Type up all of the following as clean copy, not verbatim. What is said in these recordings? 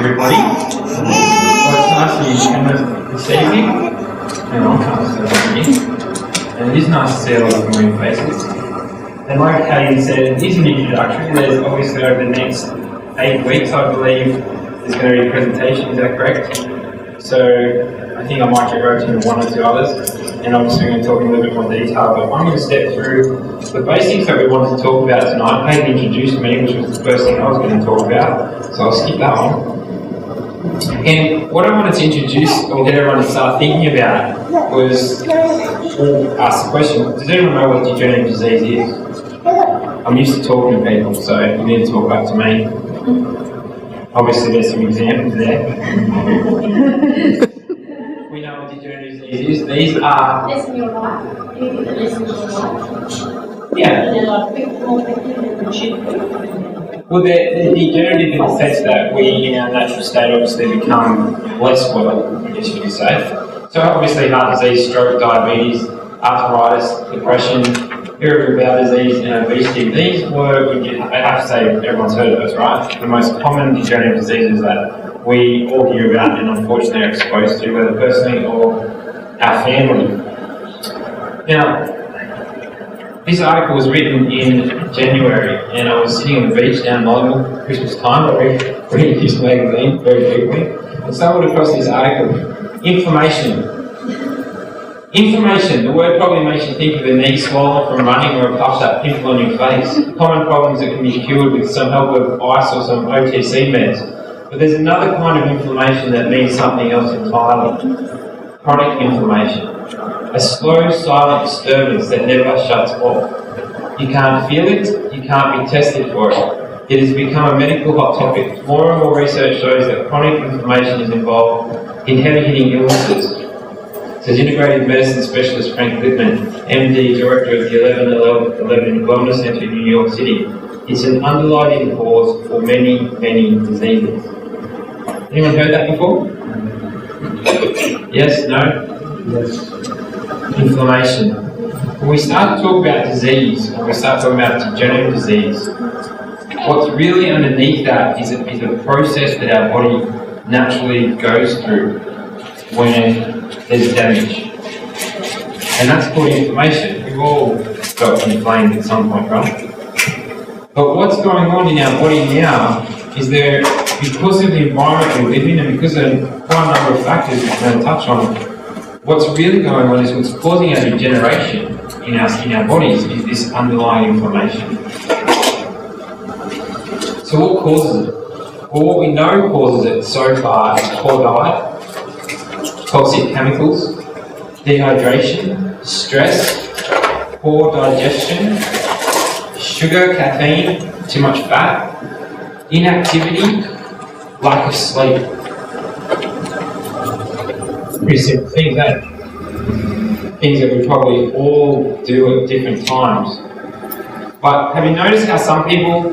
everybody. Well, it's nice to see you this evening. And I'm coming to and it is nice to see a lot of familiar faces. And like Katie said, it is an introductory. There's obviously over the next 8 weeks, I believe, there's going to be a presentation. Is that correct? So I think I might get roped into 1 or 2 others, and obviously we're going to talk in a little bit more detail. But I'm going to step through the basics that we wanted to talk about tonight. Katie introduced me, which was the first thing I was going to talk about, so I'll skip that one. And what I wanted to introduce, or get everyone to start thinking about, was ask the question: does anyone know what degenerative disease is? I'm used to talking to people, so you need to talk back to me. Obviously, there's some examples there. We know what degenerative disease is. These are. Lesson your life. Do you think that lessons your life? Yeah. And they're like more quickly than they should be. Well, they're degenerative in the sense that we, in our natural state, obviously become less well, I guess you could say. So, obviously, heart disease, stroke, diabetes, arthritis, depression, irritable bowel disease, and obesity. These were, I have to say, everyone's heard of those, right? The most common degenerative diseases that we all hear about and unfortunately are exposed to, whether personally or our family. Now, this article was written in January, and I was sitting on the beach down in London, Christmas time, reading this magazine very quickly, and stumbled across this article. Inflammation. Inflammation, the word probably makes you think of a knee swollen from running or a puffed up pimple on your face. Common problems that can be cured with some help of ice or some OTC meds. But there's another kind of inflammation that means something else entirely. Chronic inflammation. A slow, silent disturbance that never shuts off. You can't feel it, you can't be tested for it. It has become a medical hot topic. More and more research shows that chronic inflammation is involved in heavy-hitting illnesses. Says integrative medicine specialist Frank Lippman, MD, director of the 1111 Wellness Center in New York City. It's an underlying cause for many diseases. Anyone heard that before? Yes? No? Yes. Inflammation. When we start to talk about disease, when we start talking about degenerative disease, what's really underneath that is a process that our body naturally goes through when there's damage. And that's called inflammation. We've all got inflamed at some point, right? But what's going on in our body now is because of the environment we live in and because of quite a number of factors we're going to touch on, what's really going on is what's causing our degeneration in our bodies is this underlying inflammation. So what causes it? Well, what we know causes it so far is poor diet, toxic chemicals, dehydration, stress, poor digestion, sugar, caffeine, too much fat, inactivity, lack of sleep. Pretty simple things, eh? Things that we probably all do at different times. But have you noticed how some people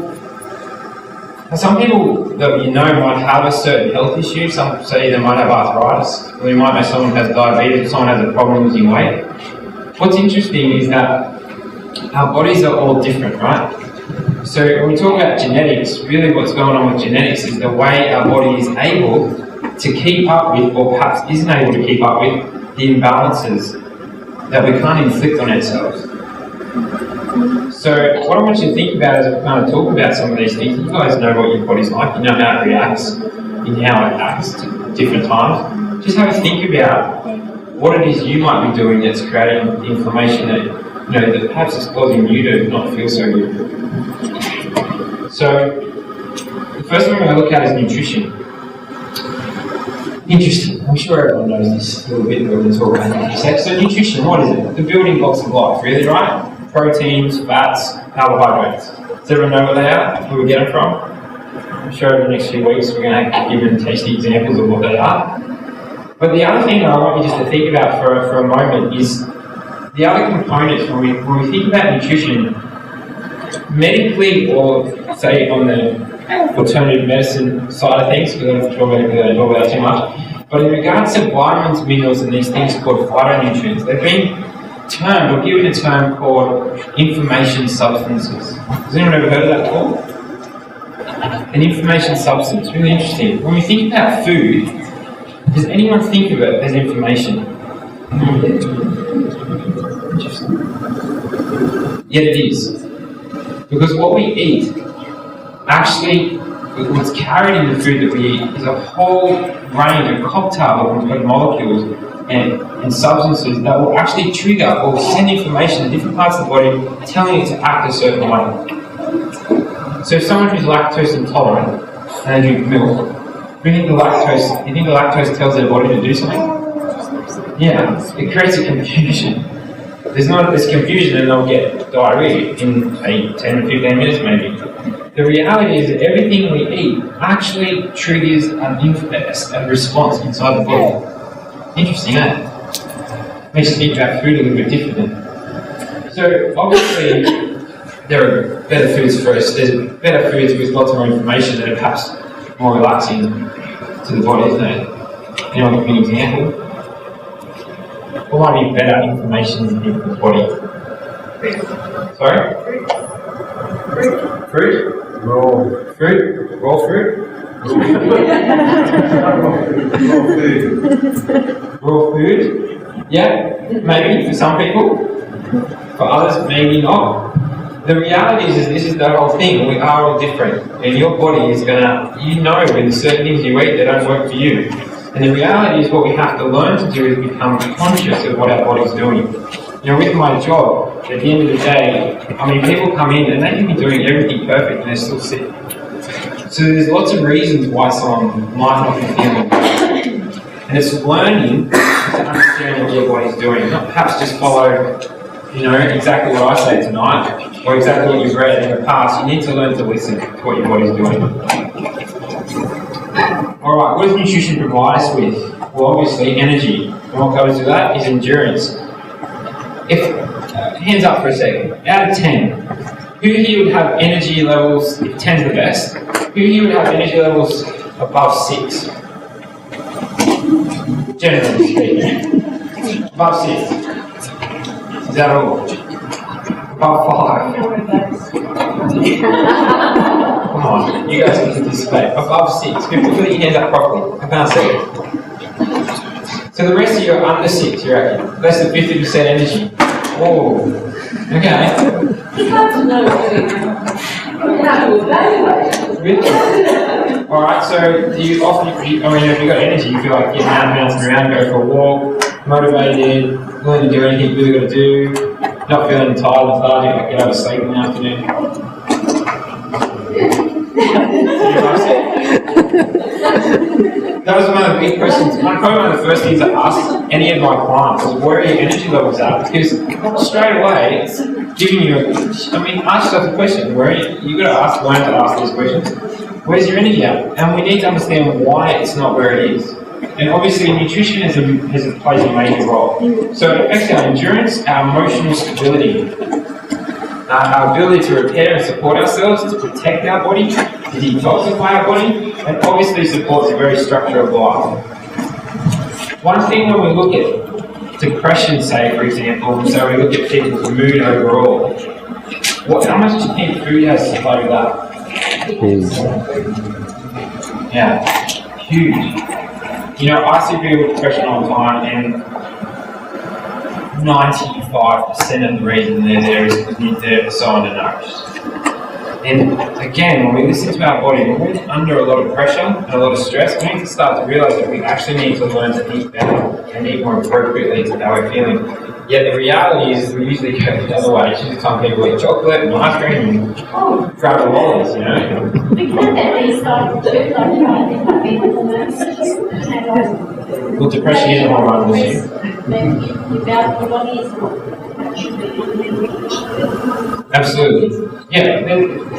that you know might have a certain health issue? Some say they might have arthritis, or you might know someone has diabetes, or someone has a problem losing weight. What's interesting is that our bodies are all different, right? So when we talk about genetics, really what's going on with genetics is the way our body is able to keep up with, or perhaps isn't able to keep up with, the imbalances that we can't inflict on ourselves. So what I want you to think about as we kind of talk about some of these things, you guys know what your body's like, you know how it reacts, and how it acts at different times. Just have a think about what it is you might be doing that's creating inflammation that perhaps is causing you to not feel so good. So the first one we're going to look at is nutrition. Interesting. I'm sure everyone knows this a little bit, but we're going to talk about it. So nutrition, what is it? The building blocks of life, really, right? Proteins, fats, carbohydrates. Does everyone know what they are? Where we get them from? I'm sure over the next few weeks we're going to give them tasty examples of what they are. But the other thing I want you just to think about for a moment is the other components when we think about nutrition, medically, or say on the alternative medicine side of things, because I don't talk about it too much, but in regards to vitamins, minerals, and these things called phytonutrients, they've been termed or given a term called information substances. Has anyone ever heard of that before? an information substance. Really interesting. When we think about food, does anyone think of it as information? Interesting. Yet it is. Because what we eat, actually, what's carried in the food that we eat is a whole range, a cocktail of molecules and substances that will actually trigger or send information to different parts of the body, telling it to act a certain way. So if someone who's lactose intolerant and they drink milk, do you think the lactose tells their body to do something? Yeah, it creates a confusion. There's confusion and they'll get diarrhea in 10 to 15 minutes maybe. The reality is that everything we eat actually triggers a response inside the body. Interesting, eh? Makes you think about food a little bit differently. So obviously there are better foods first. There's better foods with lots more information that are perhaps more relaxing to the body, isn't it? Anyone give me an example? What might be better information in the body? Sorry? Fruit? Raw fruit? Raw fruit? Raw food? Yeah, maybe for some people. For others, maybe not. The reality is this is the whole thing. We are all different. And your body is gonna, when there's certain things you eat that don't work for you. And the reality is what we have to learn to do is become conscious of what our body's doing. With my job, at the end of the day, people come in and they can be doing everything perfect and they're still sick. So there's lots of reasons why someone might not be feeling well. And it's learning to understand what your body's doing, not perhaps just follow, exactly what I say tonight, or exactly what you've read in the past. You need to learn to listen to what your body's doing. Alright, what does nutrition provide us with? Well, obviously, energy. And what goes with that is endurance. Hands up for a second. Out of 10, who here would have energy levels, if 10's the best, who here would have energy levels above 6? Generally speaking. Above 6. Is that all? Above 5. Come on, you guys can participate. Above 6. Put your hands up properly. I can't see it. So the rest of you are under 6, you reckon? Less than 50% energy. Oh, okay. Really? Alright, so do you often, if you've got energy, you feel like getting out and bouncing around, go for a walk, motivated, willing to do anything you really got to do, not feeling tired and lethargic, like get over sleep in the afternoon. That was one of the big questions. Probably one of the first things I asked any of my clients was where are your energy levels at? Because straight away, giving you ask yourself the question, you've got to learn to ask these questions. Where's your energy at? And we need to understand why it's not where it is. And obviously nutrition plays a major role. So it affects our endurance, our emotional stability, our ability to repair and support ourselves, to protect our body, to detoxify our body, and obviously supports the very structure of life. One thing when we look at depression, say, for example, so we look at people's mood overall, how much do you think food has to play with that? Yeah, huge. I see people with depression all the time, and 95% of the reason they're there is because they're so undernourished. And again, when we listen to our body, when we're under a lot of pressure and a lot of stress, we need to start to realise that we actually need to learn to eat better and eat more appropriately to how we're feeling. Yet the reality is we usually go the other way. It's just time people eat chocolate and ice cream and grab the lollies, Well, depression is a hormonal issue. Absolutely. Yeah,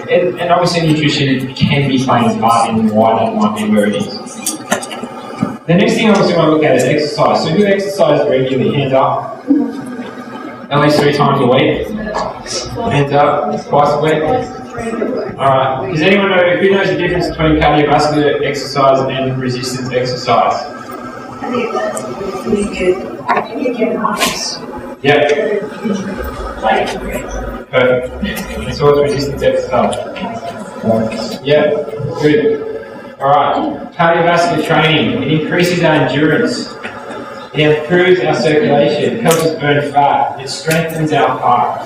and obviously nutrition can be playing a part in why that might be where it is. The next thing I also want to look at is exercise. So who exercises regularly? Hands up. At least 3 times a week. Hands up. Twice a week. Alright. Does anyone know who knows the difference between cardiovascular exercise and resistance exercise? Yep. Perfect. And so what's resistance exercise? Yeah, good. Alright, cardiovascular training. It increases our endurance. It improves our circulation. It helps us burn fat. It strengthens our heart.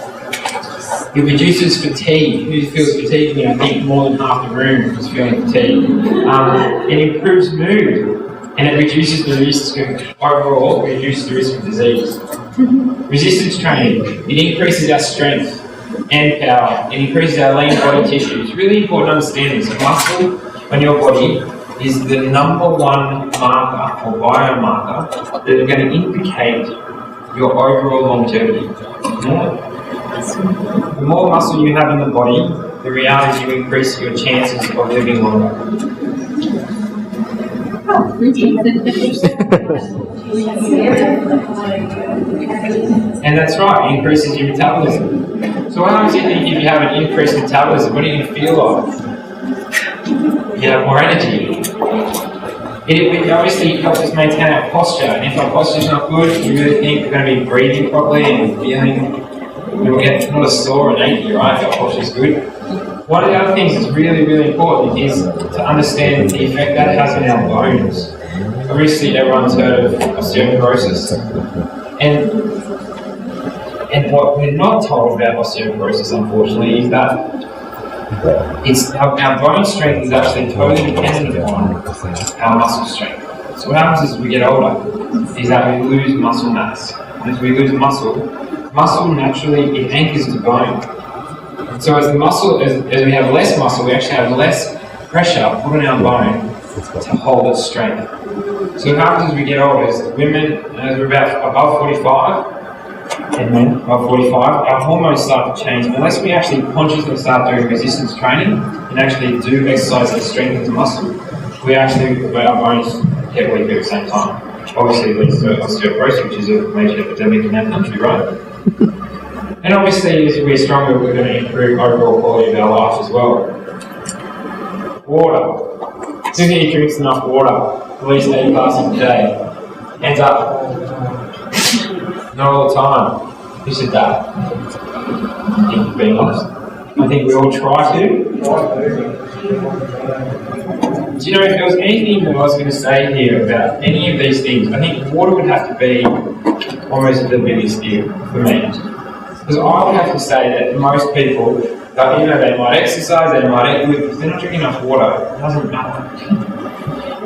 It reduces fatigue. Who feels fatigued? I think more than half the room is feeling fatigued. It improves mood. And it reduces the risk of, overall, reduces the risk of disease. Resistance training. It increases our strength and power. It increases our lean body tissue. It's really important to understand this. Muscle on your body is the number one marker or biomarker that are going to indicate your overall longevity. The more muscle you have in the body, the reality is you increase your chances of living longer. And that's right, it increases your metabolism. So what happens if you have an increased metabolism? What are you going to feel like? You have more energy. It obviously helps us maintain our posture, and if our posture is not good, you really think we're going to be breathing properly and feeling, we'll get not a sore and achy, right, if our posture is good. One of the other things that's really, really important is to understand the effect that has on our bones. Obviously, everyone's heard of osteoporosis. And what we're not told about osteoporosis, unfortunately, is that our bone strength is actually totally dependent upon our muscle strength. So what happens as we get older is that we lose muscle mass. And as we lose muscle naturally it anchors to bone. And so as we have less muscle, we actually have less pressure put on our bone to hold its strength. So what happens as we get older is women, as we're about above 45, and men above 45, our hormones start to change. Unless we actually consciously start doing resistance training and actually do exercise that strengthens muscle, our bones get weaker at the same time. Obviously it leads to osteoporosis, which is a major epidemic in our country, right? And obviously as we're stronger, we're going to improve overall quality of our life as well. Water. Who here drinks enough water? At least 8 glasses a day. Hands up. Not all the time. Who said that? I think being honest. I think we all try to. Do you know, if there was anything that I was going to say here about any of these things, I think water would have to be almost the biggest deal for me. Because I would have to say that most people, they might exercise, they might eat good, if they're not drinking enough water, it doesn't matter.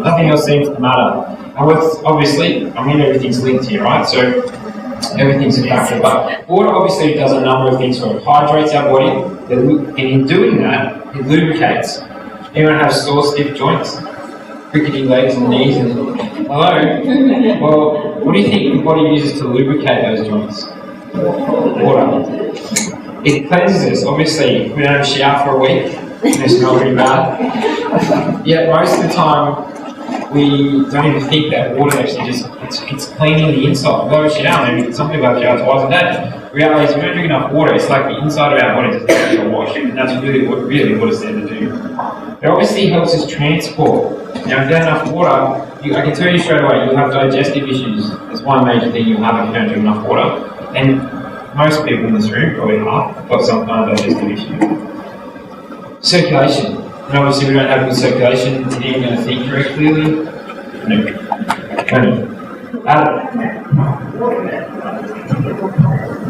Nothing else seems to matter. And obviously, everything's linked here, right? So everything's a factor. But water obviously does a number of things for it. It hydrates our body, and in doing that, it lubricates. Anyone have sore, stiff joints? Crickety legs and knees and... Hello? Well, what do you think the body uses to lubricate those joints? Water. It cleanses us. Obviously, if we don't have a shower for a week, it's not really bad. Yet most of the time, we don't even think that water actually it's cleaning the inside. Go shower, maybe some people have shower twice a day. Reality is we don't drink enough water, it's like the inside of our body doesn't have to wash, and that's really what it's there to do. It obviously helps us transport. Now, if you don't have enough water, I can tell you straight away, you'll have digestive issues. That's one major thing you'll have if you don't drink enough water. And most people in this room, probably half, have got some kind of digestive issue. Circulation. And obviously we don't have good circulation, are you going to think very clearly? No.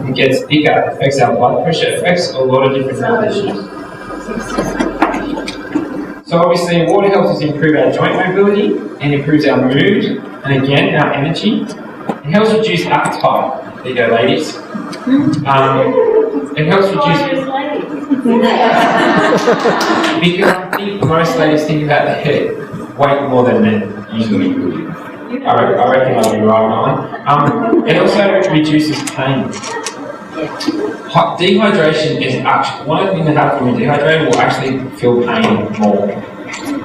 It gets thicker, it affects our blood pressure, it affects a lot of different health issues. So obviously water helps us improve our joint mobility and improves our mood and again our energy. It helps reduce appetite. There you go, ladies. It helps reduce... Because I think most ladies think about their weight more than men, usually. I reckon I'll be right on. It also reduces pain. Dehydration is actually, one of the things that happens when we're dehydrated, we'll actually feel pain more.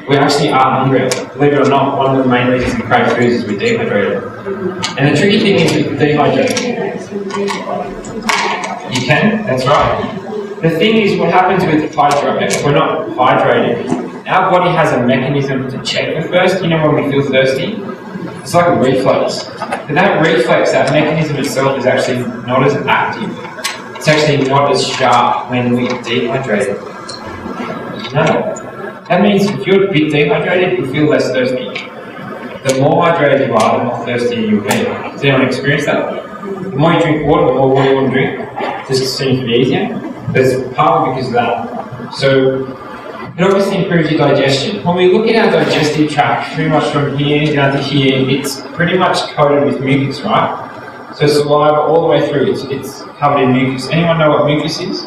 We actually are hungry. Believe it or not, one of the main reasons we crave food is we're dehydrated. And the tricky thing is with dehydration. You can? That's right. The thing is, what happens with hydration, if we're not hydrated, our body has a mechanism to check the thirst. You know when we feel thirsty? It's like a reflex. But that reflex, that mechanism itself is actually not as active. It's actually not as sharp when we're dehydrated. No. That means if you're a bit dehydrated, you'll feel less thirsty. The more hydrated you are, the more thirsty you'll be. Does anyone experience that? The more you drink water, the more water you want to drink. Just seems to be easier. But it's partly because of that. So it obviously improves your digestion. When we look at our digestive tract, pretty much from here down to here, it's pretty much coated with mucus, right? So saliva all the way through, it's covered in mucus. Anyone know what mucus is?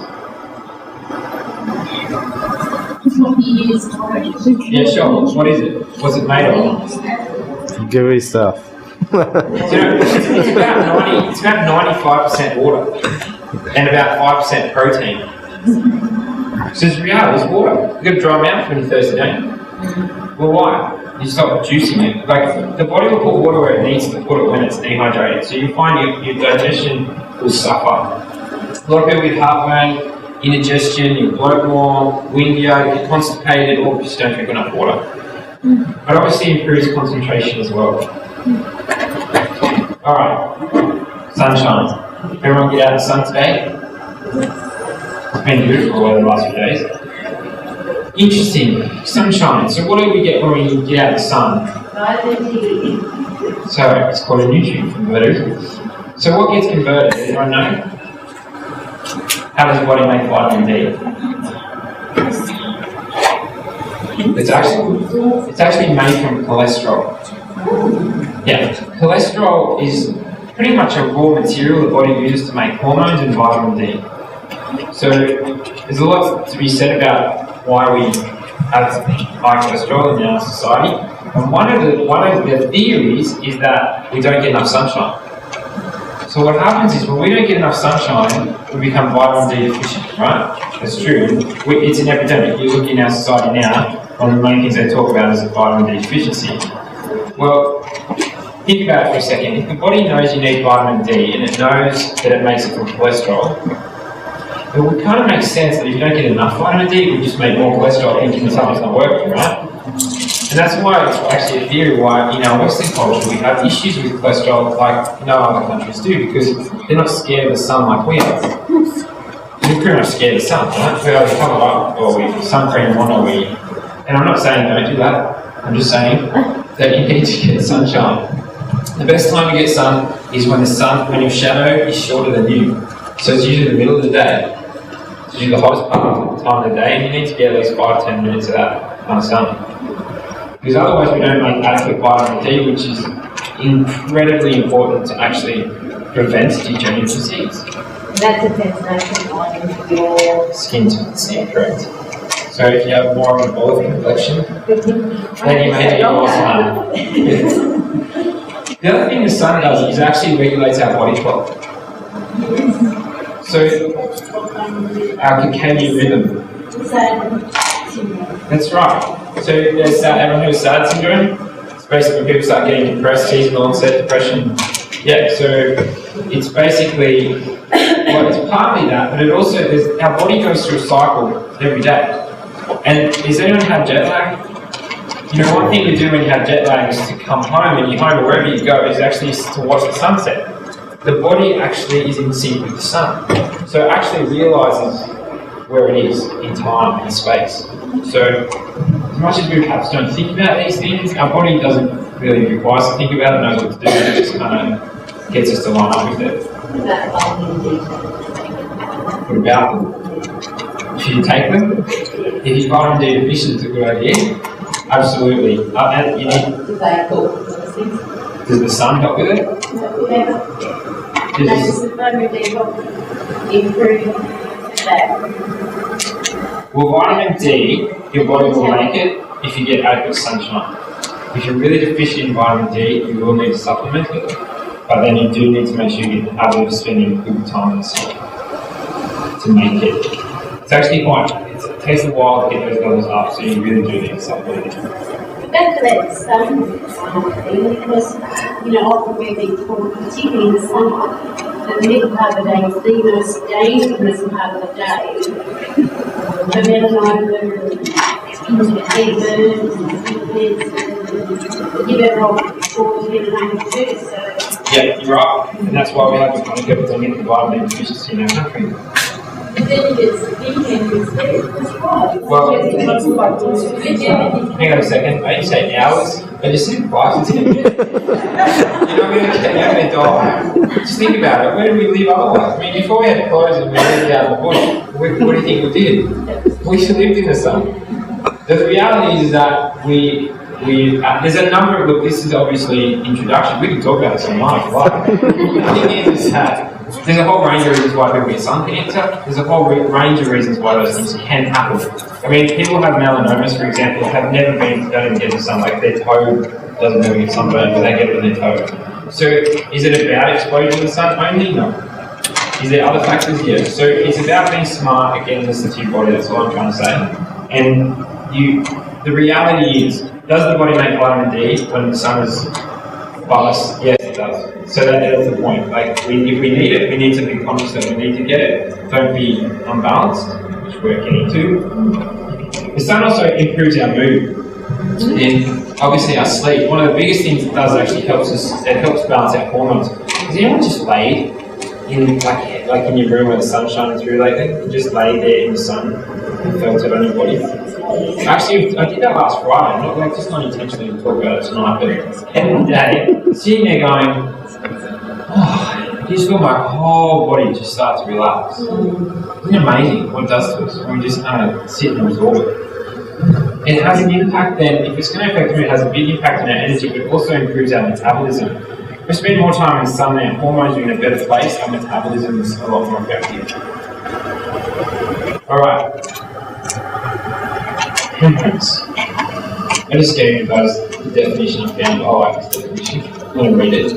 Yeah, sure. What is it? What's it made of? Gooey stuff. So, it's about 95% water and about 5% protein. So it's reality, it's water. You've got a dry mouth when you're thirsty, don't you? Well, why? You stop producing it. Like, the body will put water where it needs to put it when it's dehydrated. So you find your digestion will suffer. A lot of people with heartburn, indigestion, you bloat more, windier, you get constipated, or just don't drink enough water. But obviously improves concentration as well. Alright, sunshine. Everyone get out in the sun today? It's been beautiful weather the last few days. Interesting, sunshine. So what do we get when we get out in the sun? Vitamin D. So it's called a nutrient converter. So what gets converted? Does anyone know? How does the body make vitamin D? It's actually made from cholesterol. Yeah, cholesterol is pretty much a raw material the body uses to make hormones and vitamin D. So there's a lot to be said about why we have high cholesterol in our society. And one of the theories is that we don't get enough sunshine. So what happens is when we don't get enough sunshine, we become vitamin D deficient, right? That's true. It's an epidemic. You look in our society now, one of the main things they talk about is vitamin D deficiency. Well, think about it for a second. If the body knows you need vitamin D and it knows that it makes it from cholesterol, it would kind of make sense that if you don't get enough vitamin D, it would just make more cholesterol thinking that something's not working, right? And that's why it's actually a theory why in our Western culture we have issues with cholesterol like no other countries do, because they're not scared of the sun like we are. We're pretty much scared of the sun, right? We either cover up or we sun cream on or we... And I'm not saying don't do that, I'm just saying that you need to get sunshine. The best time to get sun is when your shadow is shorter than you. So it's usually the middle of the day. It's usually the hottest time of the day, and you need to get at least 5-10 minutes of that kind of sun. Because otherwise we don't make adequate vitamin D, which is incredibly important to actually prevent degenerative disease. That depends on your Skin to correct. So if you have more of an olive complexion, then you may need more sun. The other thing the sun does is it actually regulates our body clock. So our circadian rhythm. That's right. So there's everyone who has SAD syndrome. It's basically when people start getting depressed, seasonal onset depression. Yeah, so it's basically, well, it's partly that, but it also, our body goes through a cycle every day. And does anyone have jet lag? You know, one thing to do when you have jet lag is to come home, and you're home or wherever you go, is actually to watch the sunset. The body actually is in sync with the sun. So it actually realises where it is in time and space. So as much as we perhaps don't think about these things, our body doesn't really require us to think about it, knows what to do, it just kind of gets us to line up with it. What about them? Should you take them? If you're vitamin D deficient, it's a good idea. Absolutely. And you need, does the sun help with it? Does the vitamin D help improve that? Well, vitamin D, your body will make it if you get adequate sunshine. If you're really deficient in vitamin D, you will need to supplement it, but then you do need to make sure you get the habit of spending good time in the sun to make it. It's actually it takes a while to get those levels up, so you really do need to supplement it. Back to that sun thing, because, you know, often we've been taught, particularly in the summer, that the middle part of the day is the most dangerous part of the day. The melanoma, you better off before you get an too, so. Yeah, you're right, and that's why we have to kind of get the vitamin deficiency in our country. then you get speaking instead. That's right. Well, hang on a second. I didn't say hours. I just said 5 to 10 minutes. You're not going to die. Just think about it. Where do we live otherwise? I mean, before we had clothes and we lived out of the bush, what do you think we did? We lived in the sun. The reality is that there's a number of, look, this is obviously introduction. We can talk about this online if you like. The thing is that there's a whole range of reasons why people get sun cancer. There's a whole range of reasons why those things can happen. I mean, people have melanomas, for example, have never don't even get the sun, like their toe doesn't ever get sunburned, but they get it on their toe. So is it about exposure to the sun only? No. Is there other factors? Yes. So it's about being smart, again, listen to your body, that's all I'm trying to say. And the reality is, does the body make vitamin D when the sun is above us? Yes, it does. So that's the point. Like, if we need it, we need to be conscious that we need to get it. Don't be unbalanced, which we're getting to. The sun also improves our mood and obviously our sleep. One of the biggest things it does actually helps balance our hormones. Has anyone just laid in like in your room where the sun's shining through lately? Just lay there in the sun and felt it on your body? Actually, I did that last Friday, not intentionally to talk about it tonight, but end of the day, sitting there going, oh, I just feel my whole body just start to relax. Isn't it amazing what it does to us when we just kind of sit and absorb it? It has an impact then, if it's going to affect me, it has a big impact on our energy, but it also improves our metabolism. If we spend more time in the sun, our hormones are in a better place, our metabolism is a lot more effective. Alright. Temperance. I just gave you guys the definition I found. I like this definition. I'm going to read it.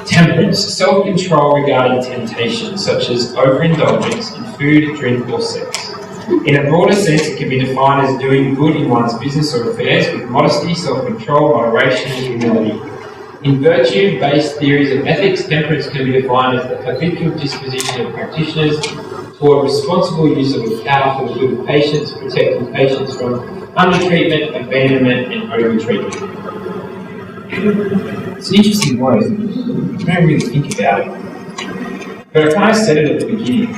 Temperance. Self-control regarding temptation, such as overindulgence in food, drink, or sex. In a broader sense, it can be defined as doing good in one's business or affairs with modesty, self-control, moderation, and humility. In virtue-based theories of ethics, temperance can be defined as the habitual disposition of practitioners toward responsible use of the power for the good of patients, protecting patients from undertreatment, abandonment, and over-treatment. It's an interesting word, isn't it? You don't really think about it. But I kind of said it at the beginning.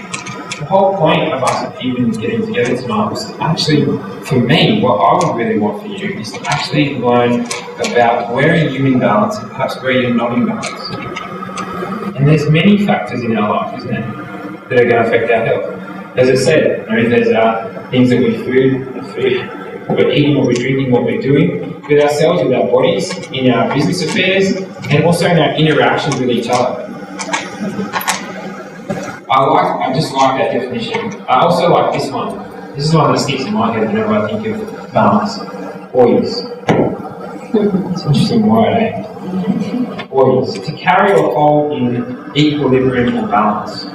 The whole point of us even getting together tonight was to actually, for me, what I would really want for you is to actually learn about where are you in balance and perhaps where you're not in balance. And there's many factors in our life, isn't there, that are going to affect our health. As I said, there's things that we're eating, what we're drinking, what we're doing with ourselves, with our bodies, in our business affairs, and also in our interactions with each other. I just like that definition. I also like this one. This is one that sticks in my head whenever I think of balance. Poise. It's an interesting word, eh? Poise. To carry or hold in equilibrium or balance.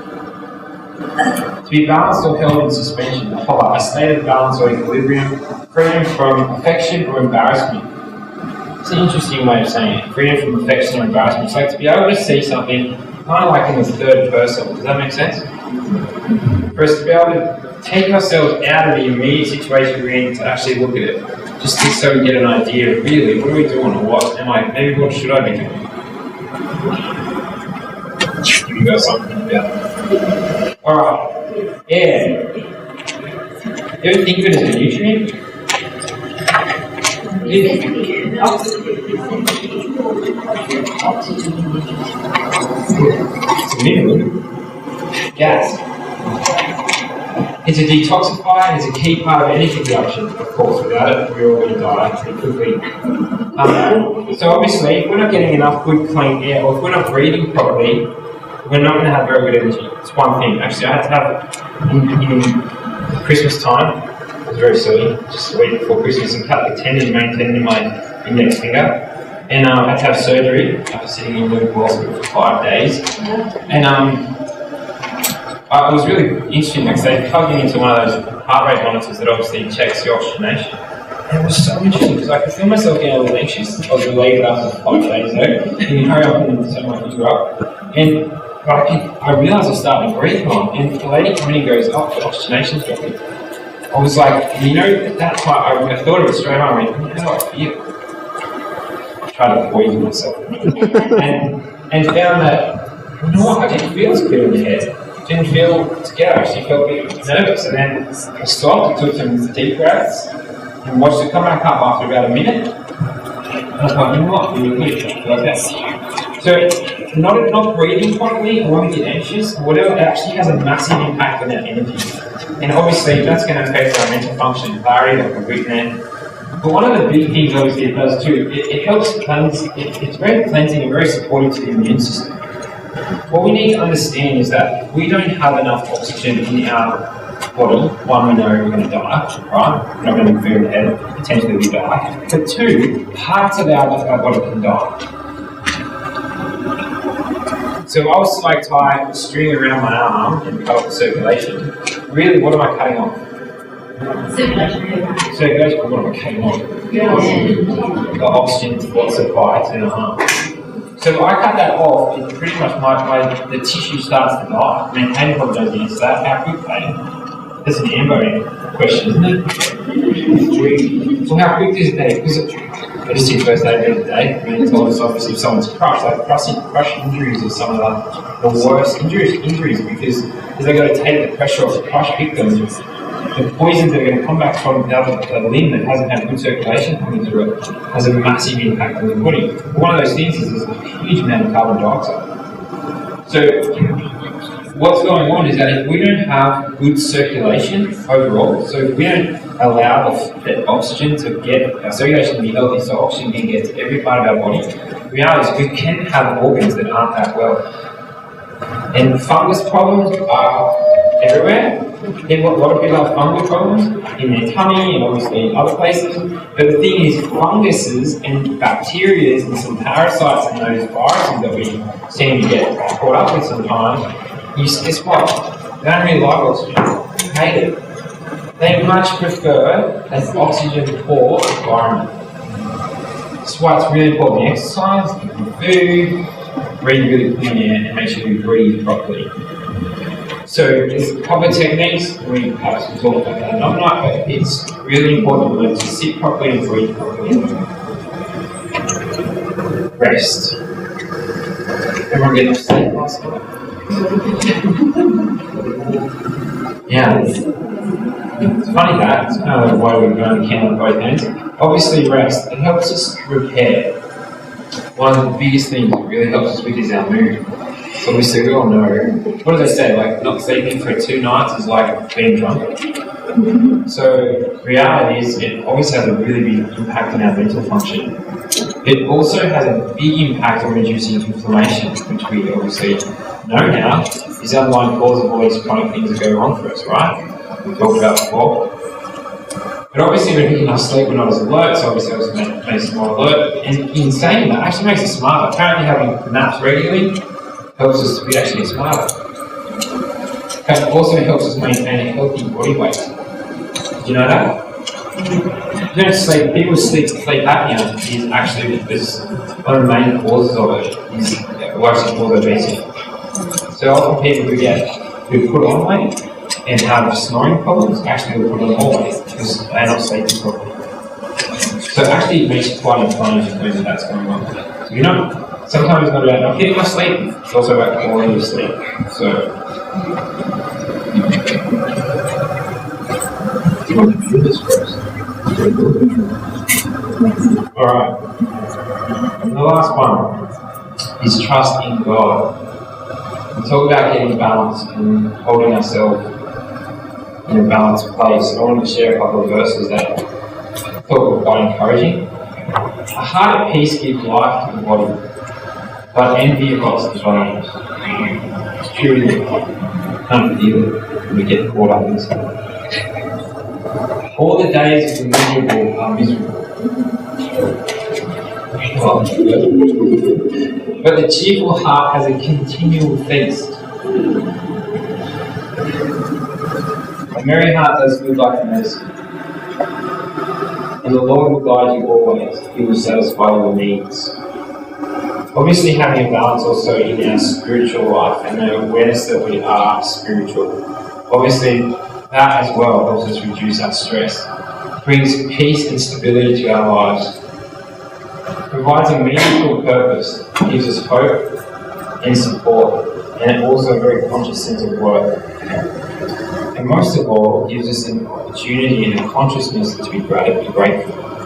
To be balanced or held in suspension, a state of balance or equilibrium, freedom from affection or embarrassment. It's an interesting way of saying it. Freedom from affection or embarrassment. It's like to be able to see something kind of like in the third person. Does that make sense? For us to be able to take ourselves out of the immediate situation we're in to actually look at it, just so we get an idea of really what are we doing or what should I be doing? You got something about. Alright. Air. You ever think of it as a nutrient? It's a mineral. Gas. It's a detoxifier, it's a key part of energy production, of course. Without it, we're all going to die pretty quickly. So obviously, if we're not getting enough good clean air, or if we're not breathing properly, we're not going to have very good energy. It's one thing. Actually, I had to have, in Christmas time, it was very silly, just a week before Christmas, and cut the tendon, main tendon in my index finger. And I had to have surgery after sitting in the hospital for 5 days. And it was really interesting because they plugged me into one of those heart rate monitors that obviously checks your oxygenation. And it was so interesting because I could feel myself getting a little anxious. I was relieved after 5 days though. And you hurry up and turn my finger up. And I realised I was starting to breathe wrong. And the lady coming in goes, oh, the oxygenation's dropping. I was like, at that time, I thought of it straight away. I went, how do I feel? Tried to poison myself. and found that, I didn't feel as clear in the head. Didn't feel as together. I actually felt a bit nervous, and then I stopped, took some deep breaths, and watched it come back up after about a minute. And I thought, you know what, you're good, like that. So, not breathing properly, or when we get anxious, or whatever, it actually has a massive impact on our energy. And obviously, that's going to affect our mental function, clarity, like a weakness. But one of the big things, obviously, it does too, it helps cleanse, it's very cleansing and very supportive to the immune system. What we need to understand is that we don't have enough oxygen in our body. One, we know we're going to die, right? We're not going to be very ahead, potentially we die. But two, parts of our body can die. So if I was to tie a string around my arm and cut off the circulation, really, what am I cutting off? Circulation, what am I cutting off? The oxygen supply to the arm. So if I cut that off, it pretty much the tissue starts to die. I mean, pain probably doesn't answer that. How quick pain? That's an Amber question, isn't it? So how quick does it take? Because I just did first aid the other day. I mean, it's always obviously if someone's crushed, like crush injuries are some of the worst injuries because they've got to take the pressure off the crushed victims. The poisons that are going to come back from the limb that hasn't had good circulation coming through it has a massive impact on the body. One of those things is there's a huge amount of carbon dioxide. So what's going on is that if we don't have good circulation overall, so if we don't allow the oxygen to get, our circulation to be healthy so oxygen can get to every part of our body, the reality is we can have organs that aren't that well. And fungus problems are everywhere. A lot of people have fungal problems in their tummy and obviously in other places. But the thing is, funguses and bacteria and some parasites and those viruses that we seem to get caught up with sometimes, guess what? They don't really like oxygen. They hate it. They much prefer an oxygen-poor environment. That's why it's really important to exercise, food, breathe really clean air, and make sure you breathe properly. So there's a couple of techniques, we perhaps can talk about that another night, but it's really important to learn to sit properly and breathe properly. Rest. Everyone get enough sleep last night? Yeah. It's funny that, it's kind of the way we're going to count on both hands. Obviously rest, it helps us repair. One of the biggest things it really helps us with is our mood. So obviously we all know, what do they say, like not sleeping for 2 nights is like being drunk. So reality is it obviously has a really big impact on our mental function. It also has a big impact on reducing inflammation, which we obviously know now is the underlying cause of all these chronic things that go wrong for us, right? We talked about before. But obviously when we enough sleep, we're not as alert, so obviously it also makes us more alert. And in saying that, actually makes us smarter. Apparently having naps regularly helps us to be actually smarter. It also helps us maintain a healthy body weight. Did you know that? You don't sleep, people sleep apnea is actually because one of the main causes of it is actually called obesity. So often people who put on weight and have snoring problems actually will put on more weight because they're not sleeping properly. So actually it makes you quite inflamed when that's going on. So you know, sometimes it's not about not getting enough sleep, it's also about quality of sleep. So do you want to do this first? Alright. And the last one is trust in God. We talk about getting balance and holding ourselves in a balanced place. I want to share a couple of verses that I thought were quite encouraging. A heart at peace gives life to the body, but envy rots the bones. It's truly can't feel it when we get caught up in this. All the days of the miserable are miserable. But the cheerful heart has a continual feast. A merry heart does good like medicine. And the Lord will guide you always. He will satisfy your needs. Obviously having a balance also in our spiritual life and the awareness that we are spiritual. Obviously that as well helps us reduce our stress. Brings peace and stability to our lives. Provides a meaningful purpose. Gives us hope and support. And also a very conscious sense of worth. and most of all, gives us an opportunity and a consciousness to be grateful.